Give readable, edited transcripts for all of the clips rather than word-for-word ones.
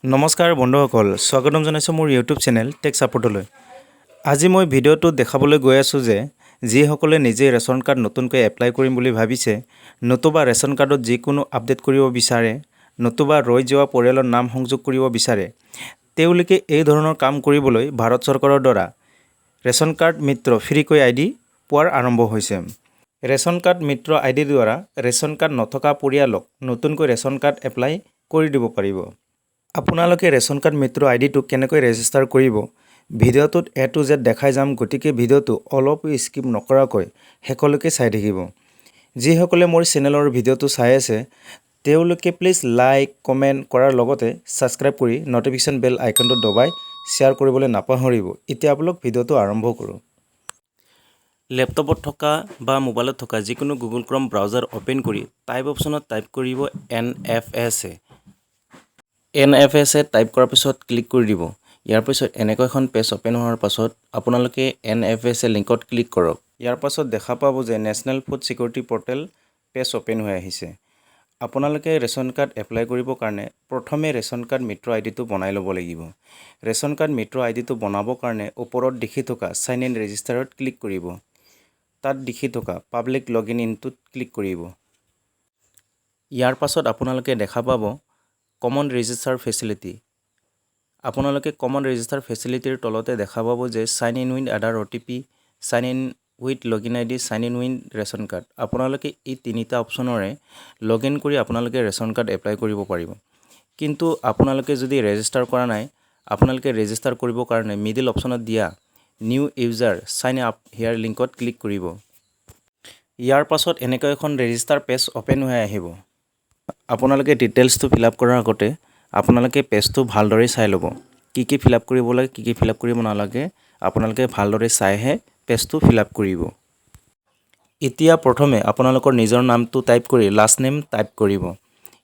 নমস্কাৰ বন্ধুসকল, স্বাগতম জনাইছোঁ মোৰ ইউটিউব চেনেল টেক সাপোৰ্টলৈ। আজি মই ভিডিঅ'টো দেখাবলৈ গৈ আছোঁ যে যিসকলে নিজে ৰেচন কাৰ্ড নতুনকৈ এপ্লাই কৰিম বুলি ভাবিছে, নতুবা ৰেচন কাৰ্ডত যিকোনো আপডেট কৰিব বিচাৰে, নতুবা ৰৈ যোৱা পৰিয়ালৰ নাম সংযোগ কৰিব বিচাৰে, তেওঁলোকে এই ধৰণৰ কাম কৰিবলৈ ভাৰত চৰকাৰৰ দ্বাৰা ৰেচন কাৰ্ড মিত্ৰ ফ্ৰীকৈ আইডি পোৱাৰ আৰম্ভ হৈছে। ৰেচন কাৰ্ড মিত্ৰ আইডিৰ দ্বাৰা ৰেচন কাৰ্ড নথকা পৰিয়ালক নতুনকৈ ৰেচন কাৰ্ড এপ্লাই কৰি দিব পাৰিব। আপোনালোকে ৰেচন কাৰ্ড মিত্ৰ আইডিটো কেনেকৈ ৰেজিষ্টাৰ কৰিব, ভিডিঅ'টোত A to Z দেখাই যাম, গতিকে ভিডিঅ'টো অলপো স্কিপ নকৰাকৈ শেষলৈকে চাই থাকিব। যিসকলে মোৰ চেনেলৰ ভিডিঅ'টো চাই আছে, তেওঁলোকে প্লিজ লাইক, কমেণ্ট কৰাৰ লগতে ছাবস্ক্ৰাইব কৰি নটিফিকেশ্যন বেল আইকনটো দবাই শ্বেয়াৰ কৰিবলৈ নাপাহৰিব। এতিয়া আপোনালোক ভিডিঅ'টো আৰম্ভ কৰোঁ। লেপটপত থকা বা মোবাইলত থকা যিকোনো গুগল ক্ৰম ব্ৰাউজাৰ অ'পেন কৰি টাইপ অপশ্যনত টাইপ কৰিব NFSA। NFSA টাইপ কৰাৰ পিছত ক্লিক কৰি দিব। ইয়াৰ পিছত এনেকৈ এখন পেজ অ'পেন হোৱাৰ পাছত আপোনালোকে NFSA লিংকত ক্লিক কৰক। ইয়াৰ পাছত দেখা পাব যে national food security portal page open হৈ আহিছে। আপোনালোকে ৰেচন কাৰ্ড এপ্লাই কৰিবৰ কাৰণে প্ৰথমে ৰেচন কাৰ্ড মিত্ৰ আইডিটো বনাই ল'ব লাগিব। ৰেচন কাৰ্ড মিত্ৰ আইডিটো বনাবৰ কাৰণে ওপৰত দেখি থকা চাইন ইন ৰেজিষ্টাৰত ক্লিক কৰিব। তাত দেখি থকা পাব্লিক লগইন ইনটোত ক্লিক কৰিব। ইয়াৰ পাছত আপোনালোকে দেখা পাব কমন ৰেজিষ্টাৰ ফেচিলিটি। আপোনালোকে কমন ৰেজিষ্টাৰ ফেচিলিটিৰ তলতে দেখা পাব যে sign in with Aadhaar OTP, sign in with login ID, sign in with ration card. আপোনালোকে এই তিনিটা অপশ্যনৰে লগইন কৰি আপোনালোকে ৰেচন কাৰ্ড এপ্লাই কৰিব পাৰিব। কিন্তু আপোনালোকে যদি ৰেজিষ্টাৰ কৰা নাই, আপোনালোকে ৰেজিষ্টাৰ কৰিবৰ কাৰণে মিডিল অপশ্যনত দিয়া নিউ ইউজাৰ চাইন আপ হিয়াৰ লিংকত ক্লিক কৰিব। ইয়াৰ পাছত এনেকৈ এখন ৰেজিষ্টাৰ পেজ অ'পেন হৈ আহিব। আপোনালোকে ডিটেইলছটো ফিল আপ কৰাৰ আগতে আপোনালোকে পেজটো ভালদৰে চাই ল'ব। কি ফিল আপ কৰিব লাগে, কি ফিল আপ কৰিব নালাগে, আপোনালোকে ভালদৰে চাইহে পেজটো ফিল আপ কৰিব। এতিয়া প্ৰথমে আপোনালোকৰ নিজৰ নামটো টাইপ কৰি লাষ্ট নেম টাইপ কৰিব।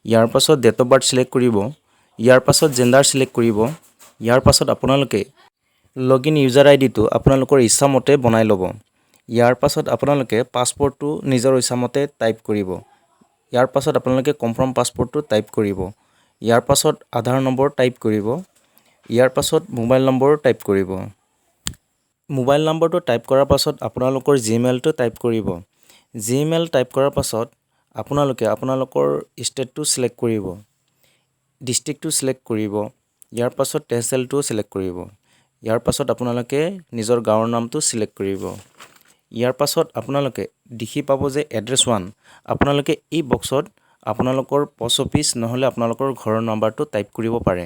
ইয়াৰ পাছত ডেট অফ বাৰ্থ চিলেক্ট কৰিব। ইয়াৰ পাছত জেণ্ডাৰ চিলেক্ট কৰিব। ইয়াৰ পাছত আপোনালোকে লগইন ইউজাৰ আইডিটো আপোনালোকৰ ইচ্ছামতে বনাই ল'ব। ইয়াৰ পাছত আপোনালোকে পাছপৰ্টটো নিজৰ ইচ্ছামতে টাইপ কৰিব। ইয়াৰ পাছত আপোনালোকে কনফাৰ্ম পাছপৰ্টটো টাইপ কৰিব। ইয়াৰ পাছত আধাৰ নম্বৰ টাইপ কৰিব। ইয়াৰ পাছত মোবাইল নম্বৰ টাইপ কৰিব। মোবাইল নম্বৰটো টাইপ কৰাৰ পাছত আপোনালোকৰ জিমেইলটো টাইপ কৰিব। জিমেইল টাইপ কৰাৰ পাছত আপোনালোকে আপোনালোকৰ ষ্টেটটো চিলেক্ট কৰিব। ডিষ্ট্ৰিক্টটো চিলেক্ট কৰিব। ইয়াৰ পাছত তহচিলটো চিলেক্ট কৰিব। ইয়াৰ পাছত আপোনালোকে নিজৰ গাঁৱৰ নামটো চিলেক্ট কৰিব। ইয়াৰ পাছত আপোনালোকে দেখি পাব যে এড্ৰেছ 1। আপোনালোকে এই বক্সত আপোনালোকৰ পোষ্ট অফিচ নহ'লে আপোনালোকৰ ঘৰৰ নাম্বাৰটো টাইপ কৰিব পাৰে।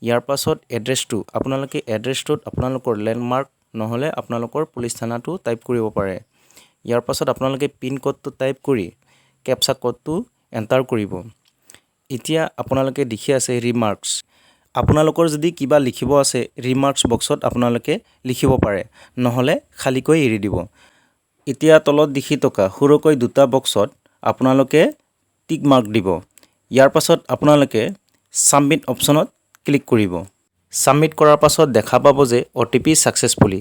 ইয়াৰ পাছত এড্ৰেছটো আপোনালোকে এড্ৰেছটোত আপোনালোকৰ লেণ্ডমাৰ্ক নহ'লে আপোনালোকৰ পুলিচ থানাটো টাইপ কৰিব পাৰে। ইয়াৰ পাছত আপোনালোকে পিন কোডটো টাইপ কৰি কেপচা কোডটো এণ্টাৰ কৰিব। এতিয়া আপোনালোকে দেখি আছে ৰিমাৰ্কছ। আপোনালোকৰ যদি কিবা লিখিব আছে ৰিমাৰ্কছ বক্সত আপোনালোকে লিখিব পাৰে, নহ'লে খালীকৈ এৰি দিব। এতিয়া তলত দেখি থকা সৰুকৈ দুটা বক্সত আপোনালোকে টিক মাৰ্ক দিব। ইয়াৰ পাছত আপোনালোকে ছাবমিট অপশ্যনত ক্লিক কৰিব। ছাবমিট কৰাৰ পাছত দেখা পাব যে OTP ছাকচেছফুলি।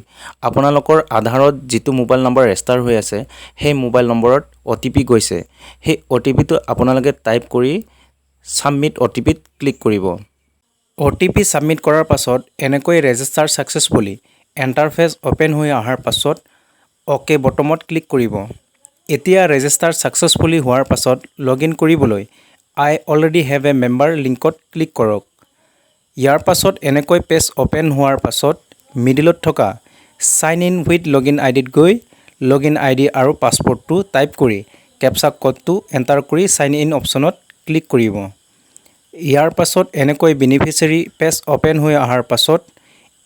আপোনালোকৰ আধাৰত যিটো মোবাইল নম্বৰ ৰেজিষ্টাৰ হৈ আছে, সেই মোবাইল নম্বৰত OTP গৈছে। সেই OTPটো আপোনালোকে টাইপ কৰি ছাবমিট OTPত ক্লিক কৰিব। OTP ছাবমিট কৰাৰ পাছত এনেকৈ ৰেজিষ্টাৰ ছাকচেছফুলি ইণ্টাৰফেচ অ'পেন হৈ অহাৰ পাছত অ'কে বটমত ক্লিক কৰিব। এতিয়া ৰেজিষ্টাৰ ছাকচেছফুলি হোৱাৰ পাছত লগইন কৰিবলৈ আই অলৰেডি হেভ এ মেম্বাৰ লিংকত ক্লিক কৰক। ইয়াৰ পাছত এনেকৈ পেজ অ'পেন হোৱাৰ পাছত মিডিলত থকা চাইন ইন উইথ লগইন আইডিত গৈ লগইন ID আৰু পাছপৰ্টটো টাইপ কৰি কেপচা কোডটো এণ্টাৰ কৰি চাইন ইন অপশ্যনত ক্লিক কৰিব। ইয়াৰ পাছত এনেকৈ বেনিফিচিয়াৰী পেজ অ'পেন হৈ অহাৰ পাছত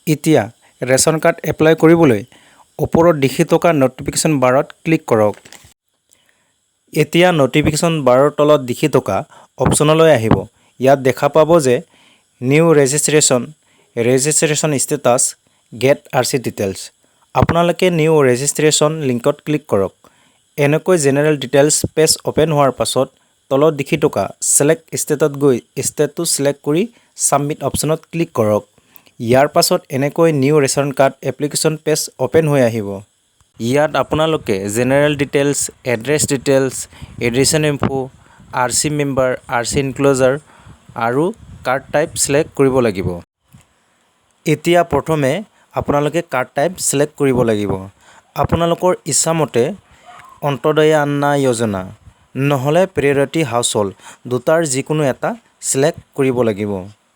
এতিয়া ৰেচন কাৰ্ড এপ্লাই কৰিবলৈ ওপৰত দেখি থকা নটিফিকেশ্যন বাৰত ক্লিক কৰক। এতিয়া নটিফিকেশ্যন বাৰৰ তলত দেখি থকা অপশ্যনলৈ আহিব। ইয়াত দেখা পাব যে new registration status get RC details. আপোনালোকে নিউ ৰেজিষ্ট্ৰেশ্যন লিংকত ক্লিক কৰক। এনেকৈ জেনেৰেল ডিটেইলছ পেজ অ'পেন হোৱাৰ পাছত তলত দেখি থকা ছিলেক্ট ষ্টেটত গৈ ষ্টেটটো চিলেক্ট কৰি ছাবমিট অপশ্যনত ক্লিক কৰক। ইয়াৰ পাছত এনেকৈ new ration card application page open হৈ আহিব। ইয়াত আপোনালোকে general details, address details, addition info, RC member, RC enclosure আৰু কাৰ্ড টাইপ ছিলেক্ট কৰিব লাগিব। এতিয়া প্ৰথমে আপোনালোকে কাৰ্ড টাইপ ছিলেক্ট কৰিব লাগিব। আপোনালোকৰ ইচ্ছামতে অন্তোদয় অন্ন যোজনা নহ'লে প্ৰিয়ৰিটি হাউচহোল্ড দুটাৰ যিকোনো এটা ছিলেক্ট কৰিব লাগিব।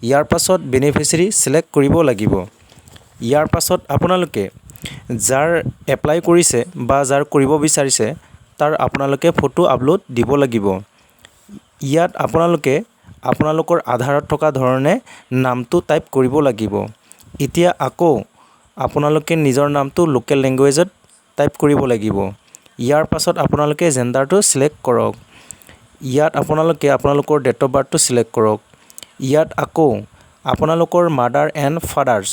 ইয়াৰ পাছত বেনিফিচিয়াৰী ছিলেক্ট কৰিব লাগিব। ইয়াৰ পাছত আপোনালোকে যাৰ এপ্লাই কৰিছে বা যাৰ কৰিব বিচাৰিছে তাৰ আপোনালোকে ফটো আপলোড দিব লাগিব। ইয়াত আপোনালোকে আপোনালোকৰ আধাৰত থকা ধৰণে নামটো টাইপ কৰিব লাগিব। এতিয়া আকৌ আপোনালোকে নিজৰ নামটো লোকেল লেংগুৱেজত টাইপ কৰিব লাগিব। ইয়াৰ পাছত আপোনালোকে জেণ্ডাৰটো ছিলেক্ট কৰক। ইয়াত আপোনালোকে আপোনালোকৰ ডেট অফ বাৰ্থটো ছিলেক্ট কৰক। ইয়াত আকৌ আপোনালোকৰ মাদাৰ এণ্ড ফাদাৰ্ছ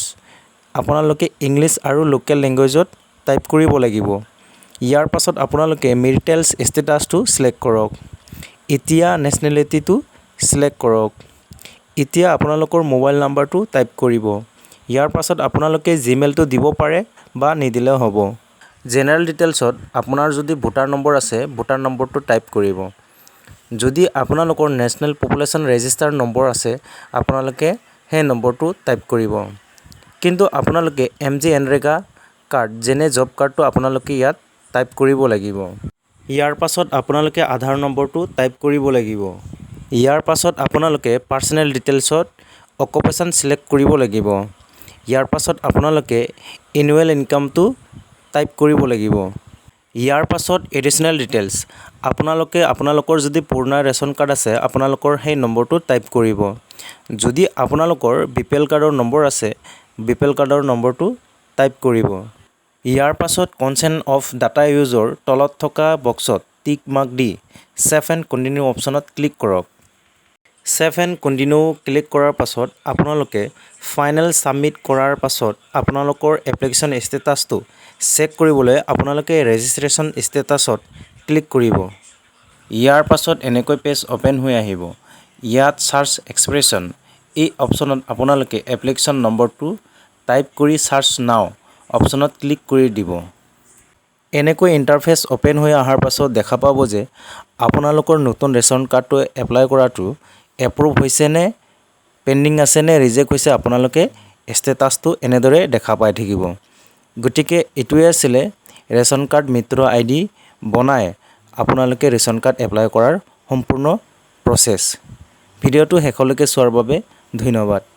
আপোনালোকে ইংলিছ আৰু লোকেল লেংগুৱেজত টাইপ কৰিব লাগিব। ইয়াৰ পাছত আপোনালোকে মেৰিটেল ষ্টেটাছটো ছিলেক্ট কৰক। এতিয়া নেশ্যনেলিটিটো ছিলেক্ট কৰক। এতিয়া আপোনালোকৰ মোবাইল নাম্বাৰটো টাইপ কৰিব। ইয়াৰ পাছত আপোনালোকে জিমেইলটো দিব পাৰে বা নিদিলেও হ'ব। জেনেৰেল ডিটেইলছত আপোনাৰ যদি ভোটাৰ নম্বৰ আছে ভোটাৰ নম্বৰটো টাইপ কৰিব। যদি আপোনালোকৰ নেশ্যনেল পপুলেশ্যন ৰেজিষ্টাৰ নম্বৰ আছে আপোনালোকে সেই নম্বৰটো টাইপ কৰিব। কিন্তু আপোনালোকে MGNREGA কাৰ্ড যেনে জব কাৰ্ডটো আপোনালোকে ইয়াত টাইপ কৰিব লাগিব। ইয়াৰ পাছত আপোনালোকে আধাৰ নম্বৰটো টাইপ কৰিব লাগিব। ইয়াৰ পাছত আপোনালোকে পাৰ্চনেল ডিটেইলছত অকুপেশ্যন ছিলেক্ট কৰিব লাগিব। ইয়াৰ পাছত আপোনালোকে এনুৱেল ইনকামটো টাইপ কৰিব লাগিব। ইয়াৰ পাছত এডিশ্যনেল ডিটেইলছ আপোনালোকে আপোনালোকৰ যদি পুৰণা ৰেচন কাৰ্ড আছে আপোনালোকৰ সেই নম্বৰটো টাইপ কৰিব। যদি আপোনালোকৰ BPL কাৰ্ডৰ নম্বৰ আছে BPL কাৰ্ডৰ নম্বৰটো টাইপ কৰিব। ইয়াৰ পাছত কনচেণ্ট অফ ডাটা ইউজৰ তলত থকা বক্সত টিক মাৰ্ক দি ছেভ এণ্ড কণ্টিনিউ অপশ্যনত ক্লিক কৰক। ছেভ এণ্ড কণ্টিনিউ ক্লিক কৰাৰ পাছত আপোনালোকে ফাইনেল ছাবমিট কৰাৰ পাছত আপোনালোকৰ এপ্লিকেশ্যন ষ্টেটাছটো চেক কৰিবলৈ আপোনালোকে ৰেজিষ্ট্ৰেশ্যন ষ্টেটাছত ক্লিক কৰিব। ইয়াৰ পাছত এনেকৈ পেজ অ'পেন হৈ আহিব। ইয়াত চাৰ্চ এক্সপ্ৰেছন এই অপশ্যনত আপোনালোকে এপ্লিকেশ্যন নম্বৰটো টাইপ কৰি চাৰ্চ নাও অপশ্যনত ক্লিক কৰি দিব। এনেকৈ ইণ্টাৰফেচ অ'পেন হৈ অহাৰ পাছত দেখা পাব যে আপোনালোকৰ নতুন ৰেচন কাৰ্ডটো এপ্লাই কৰাটো এপ্ৰুভ হৈছে নে পেণ্ডিং আছে নে ৰিজেক্ট হৈছে আপোনালোকে ষ্টেটাছটো এনেদৰে দেখা পাই থাকিব। গতিকে এইটোৱে আছিলে ৰেচন কাৰ্ড মিত্ৰ ID বনাই আপোনালোকে ৰেচন কাৰ্ড এপ্লাই কৰাৰ সম্পূৰ্ণ প্ৰচেছ। ভিডিঅ'টো শেষলৈকে চোৱাৰ বাবে ধন্যবাদ।